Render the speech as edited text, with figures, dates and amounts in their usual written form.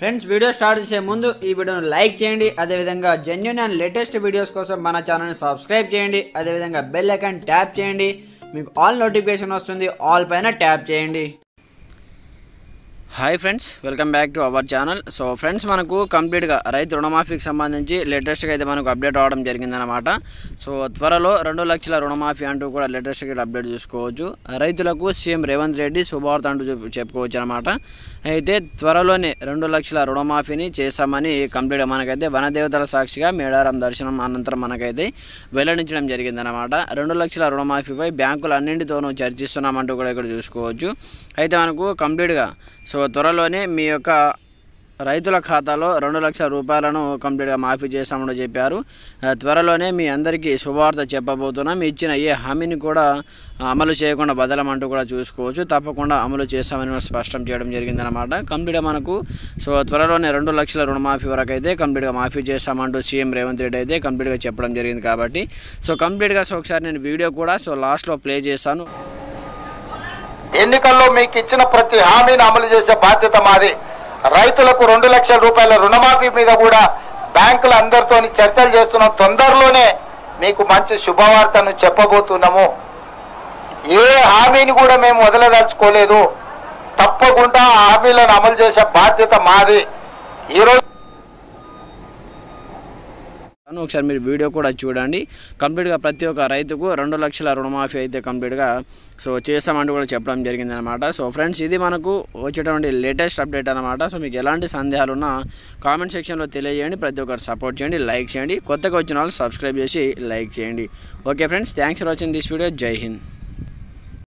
Friends video start చేసే ముందు ఈ వీడియోను లైక్ చేయండి, అదేవిధంగా జెన్యూన్ అండ్ లేటెస్ట్ వీడియోస్ కోసం మన ఛానల్ని సబ్స్క్రైబ్ చేయండి, అదేవిధంగా బెల్ ఐకాన్ ట్యాప్ చేయండి. మీకు ఆల్ నోటిఫికేషన్ వస్తుంది, ఆల్ పైన ట్యాప్ చేయండి. Hi friends, welcome back to our channel. So friends, మనకు కంప్లీట్గా రైతు రుణమాఫీకి సంబంధించి లేటెస్ట్గా అయితే మనకు అప్డేట్ అవ్వడం జరిగిందనమాట. సో త్వరలో 2 లక్షల రుణమాఫీ అంటూ కూడా లేటెస్ట్గా అప్డేట్ చూసుకోవచ్చు. రైతులకు సీఎం రేవంత్ రెడ్డి శుభవార్త అంటూ చెప్పుకోవచ్చు అనమాట. అయితే త్వరలోనే 2 లక్షల రుణమాఫీని చేస్తామని కంప్లీట్గా మనకైతే వనదేవతల సాక్షిగా మేడారం దర్శనం అనంతరం మనకైతే వెల్లడించడం జరిగిందనమాట. 2 లక్షల రుణమాఫీపై బ్యాంకులు అన్నింటితోనూ చర్చిస్తున్నామంటూ కూడా ఇక్కడ చూసుకోవచ్చు. అయితే మనకు కంప్లీట్గా సో త్వరలోనే మీ యొక్క రైతుల ఖాతాలో 2 లక్షల రూపాయలను కంప్లీట్గా మాఫీ చేస్తామని చెప్పారు. త్వరలోనే మీ అందరికీ శుభవార్త చెప్పబోతున్నాం. ఇచ్చిన ఏ హామీని కూడా అమలు చేయకుండా బదలమంటూ కూడా చూసుకోవచ్చు. తప్పకుండా అమలు చేస్తామని స్పష్టం చేయడం జరిగిందనమాట. కంప్లీట్గా మనకు సో త్వరలోనే 2 లక్షల రుణమాఫీ వరకు అయితే కంప్లీట్గా మాఫీ చేస్తామంటూ సీఎం రేవంత్ రెడ్డి అయితే కంప్లీట్గా చెప్పడం జరిగింది. కాబట్టి సో కంప్లీట్గా సో ఒకసారి నేను వీడియో కూడా సో లాస్ట్లో ప్లే చేస్తాను. ఎన్నికల్లో మీకు ఇచ్చిన ప్రతి హామీని అమలు చేసే బాధ్యత మాది. రైతులకు 2 లక్షల రూపాయల రుణమాఫీ మీద కూడా బ్యాంకుల అందరితో చర్చలు చేస్తున్నాం. తొందరలోనే మీకు మంచి శుభవార్తను చెప్పబోతున్నాము. ఏ హామీని కూడా మేము వదలదలుచుకోలేదు. తప్పకుండా ఆ హామీలను అమలు చేసే బాధ్యత మాది. ఈరోజు ఒకసారి మీరు వీడియో కూడా చూడండి. కంప్లీట్గా ప్రతి ఒక్క రైతుకు 2 లక్షల రుణమాఫీ అయితే కంప్లీట్గా సో చేస్తామంటూ కూడా చెప్పడం జరిగిందనమాట. సో ఫ్రెండ్స్, ఇది మనకు వచ్చేటువంటి లేటెస్ట్ అప్డేట్ అనమాట. సో మీకు ఎలాంటి సందేహాలు ఉన్నా కామెంట్ సెక్షన్లో తెలియజేయండి. ప్రతి ఒక్కరు సపోర్ట్ చేయండి, లైక్ చేయండి. కొత్తగా వచ్చిన వాళ్ళు సబ్స్క్రైబ్ చేసి లైక్ చేయండి. Okay friends, thanks for watching this video. జై హింద్.